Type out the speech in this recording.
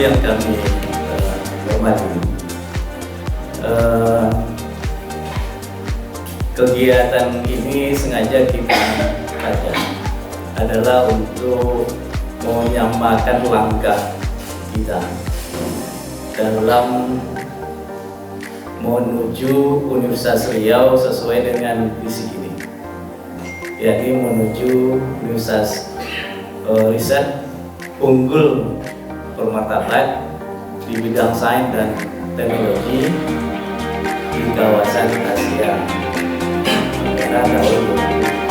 yang kami hormati. Kegiatan ini sengaja kita ada adalah untuk menyamakan langkah kita dalam menuju Universitas Riau sesuai dengan visi ini, yakni menuju Universitas riset unggul bermartabat di bidang sains dan teknologi di kawasan Asia pada tahun 2030.